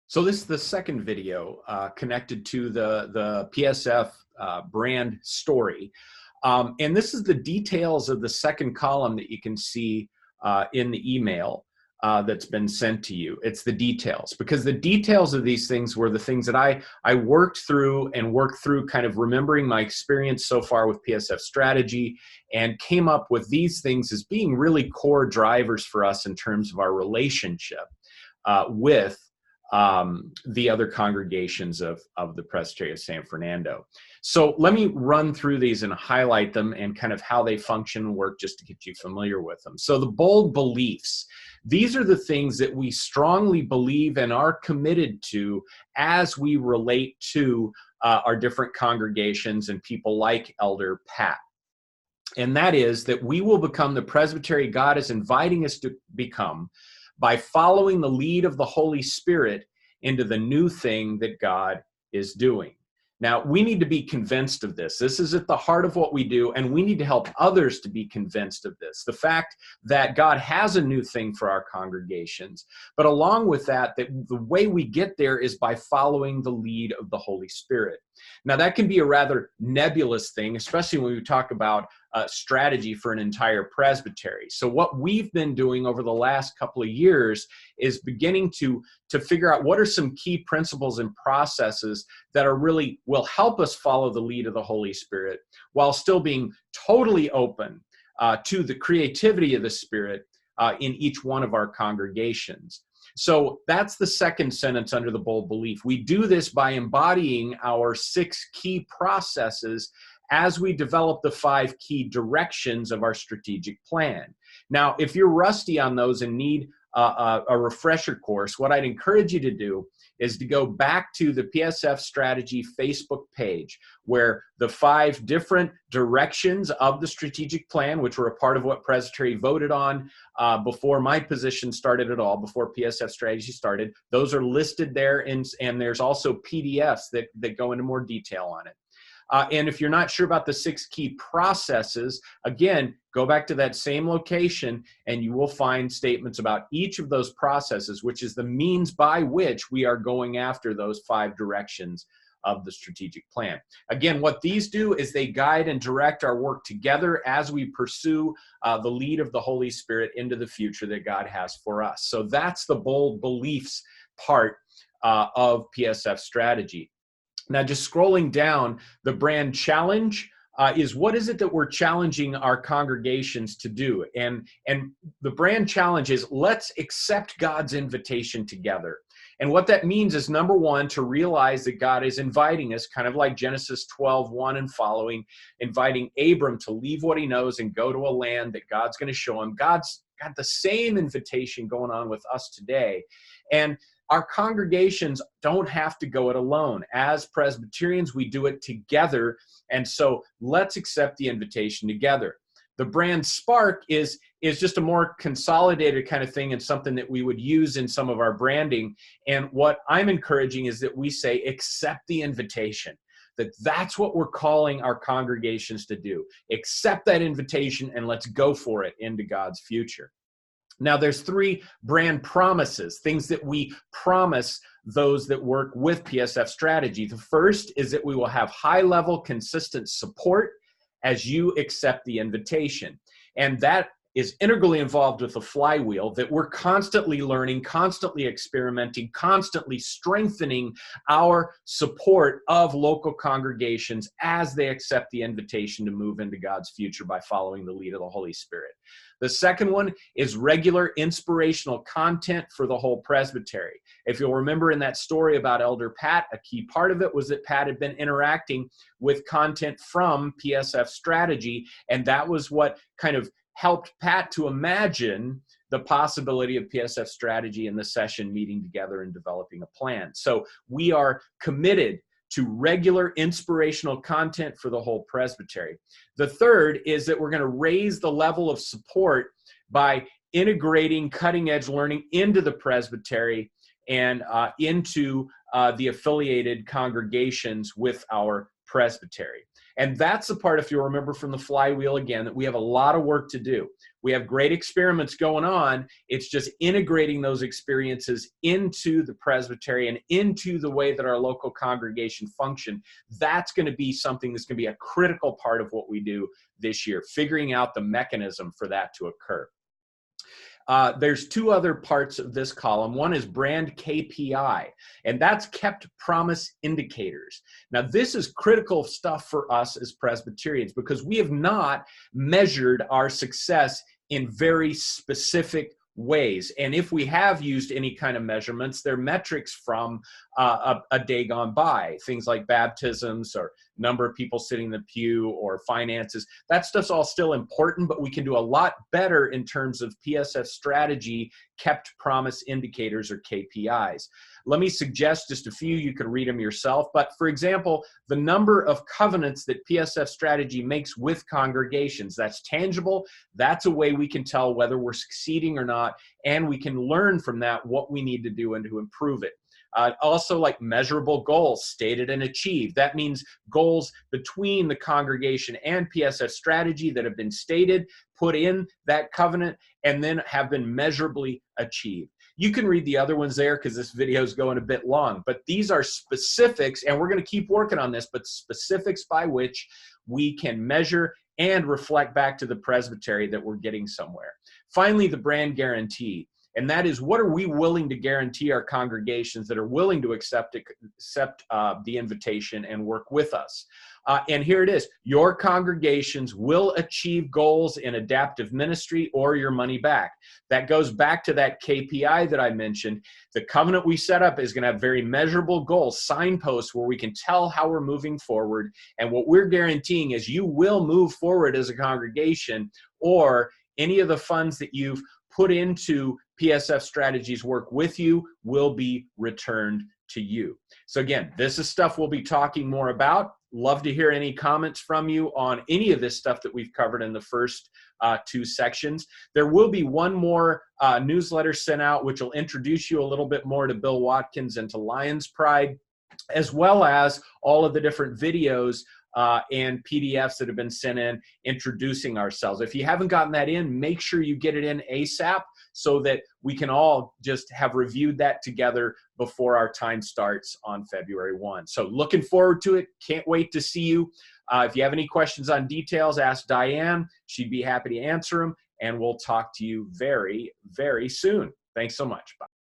So this is the second video connected to the PSF brand story. And this is the details of the second column that you can see in the email that's been sent to you. It's the details, because the details of these things were the things that I worked through kind of remembering my experience so far with PSF strategy, and came up with these things as being really core drivers for us in terms of our relationship with the other congregations of the Presbytery of San Fernando. So let me run through these and highlight them and kind of how they function and work, just to get you familiar with them. So the bold beliefs, these are the things that we strongly believe and are committed to as we relate to our different congregations and people like Elder Pat. And that is that we will become the presbytery God is inviting us to become by following the lead of the Holy Spirit into the new thing that God is doing. Now, we need to be convinced of this. This is at the heart of what we do, and we need to help others to be convinced of this. The fact that God has a new thing for our congregations, but along with that, the way we get there is by following the lead of the Holy Spirit. Now, that can be a rather nebulous thing, especially when we talk about strategy for an entire presbytery. So what we've been doing over the last couple of years is beginning to figure out what are some key principles and processes that will help us follow the lead of the Holy Spirit, while still being totally open to the creativity of the Spirit in each one of our congregations. So that's the second sentence under the bold belief. We do this by embodying our 6 key processes as we develop the 5 key directions of our strategic plan. Now, if you're rusty on those and need a refresher course, what I'd encourage you to do is to go back to the PSF Strategy Facebook page, where the 5 different directions of the strategic plan, which were a part of what Presbytery voted on before my position started at all, before PSF Strategy started, those are listed there, and there's also PDFs that go into more detail on it. And if you're not sure about the 6 key processes, again, go back to that same location and you will find statements about each of those processes, which is the means by which we are going after those 5 directions of the strategic plan. Again, what these do is they guide and direct our work together as we pursue the lead of the Holy Spirit into the future that God has for us. So that's the bold beliefs part of PSF strategy. Now, just scrolling down, the brand challenge is what is it that we're challenging our congregations to do? And the brand challenge is, let's accept God's invitation together. And what that means is, number one, to realize that God is inviting us, kind of like Genesis 12:1 and following, inviting Abram to leave what he knows and go to a land that God's going to show him. God's got the same invitation going on with us today. And our congregations don't have to go it alone. As Presbyterians, we do it together. And so let's accept the invitation together. The brand spark is just a more consolidated kind of thing, and something that we would use in some of our branding. And what I'm encouraging is that we say, accept the invitation. That's what we're calling our congregations to do. Accept that invitation and let's go for it into God's future. Now, there's 3 brand promises, things that we promise those that work with PSF strategy. The first is that we will have high-level, consistent support as you accept the invitation. And that is integrally involved with the flywheel, that we're constantly learning, constantly experimenting, constantly strengthening our support of local congregations as they accept the invitation to move into God's future by following the lead of the Holy Spirit. The second one is regular inspirational content for the whole presbytery. If you'll remember in that story about Elder Pat, a key part of it was that Pat had been interacting with content from PSF strategy, and that was what kind of helped Pat to imagine the possibility of PSF strategy and the session meeting together and developing a plan. So we are committed to regular inspirational content for the whole presbytery. The third is that we're going to raise the level of support by integrating cutting-edge learning into the presbytery and into the affiliated congregations with our presbytery. And that's the part, if you remember from the flywheel again, that we have a lot of work to do. We have great experiments going on. It's just integrating those experiences into the presbytery and into the way that our local congregation function. That's going to be something that's going to be a critical part of what we do this year, figuring out the mechanism for that to occur. There's two other parts of this column. One is brand KPI, and that's kept promise indicators. Now, this is critical stuff for us as Presbyterians because we have not measured our success in very specific ways. And if we have used any kind of measurements, they're metrics from a day gone by, things like baptisms or number of people sitting in the pew or finances. That stuff's all still important, but we can do a lot better in terms of PSF strategy, kept promise indicators or KPIs. Let me suggest just a few. You can read them yourself. But for example, the number of covenants that PSF strategy makes with congregations, that's tangible. That's a way we can tell whether we're succeeding or not, and we can learn from that what we need to do and to improve it. Also, like measurable goals stated and achieved. That means goals between the congregation and PSF strategy that have been stated, put in that covenant, and then have been measurably achieved. You can read the other ones there because this video is going a bit long, but these are specifics, and we're going to keep working on this, but specifics by which we can measure and reflect back to the presbytery that we're getting somewhere. Finally, the brand guarantee. And that is, what are we willing to guarantee our congregations that are willing to accept the invitation and work with us? And here it is. Your congregations will achieve goals in adaptive ministry or your money back. That goes back to that KPI that I mentioned. The covenant we set up is going to have very measurable goals, signposts where we can tell how we're moving forward. And what we're guaranteeing is you will move forward as a congregation, or any of the funds that you've put into PSF strategies work with you will be returned to you. So again, this is stuff we'll be talking more about. Love to hear any comments from you on any of this stuff that we've covered in the first two sections. There will be one more newsletter sent out, which will introduce you a little bit more to Bill Watkins and to Lions Pride, as well as all of the different videos and PDFs that have been sent in introducing ourselves. If you haven't gotten that in, make sure you get it in ASAP so that we can all just have reviewed that together before our time starts on February 1. So looking forward to it. Can't wait to see you. If you have any questions on details, ask Diane. She'd be happy to answer them, and we'll talk to you very, very soon. Thanks so much. Bye.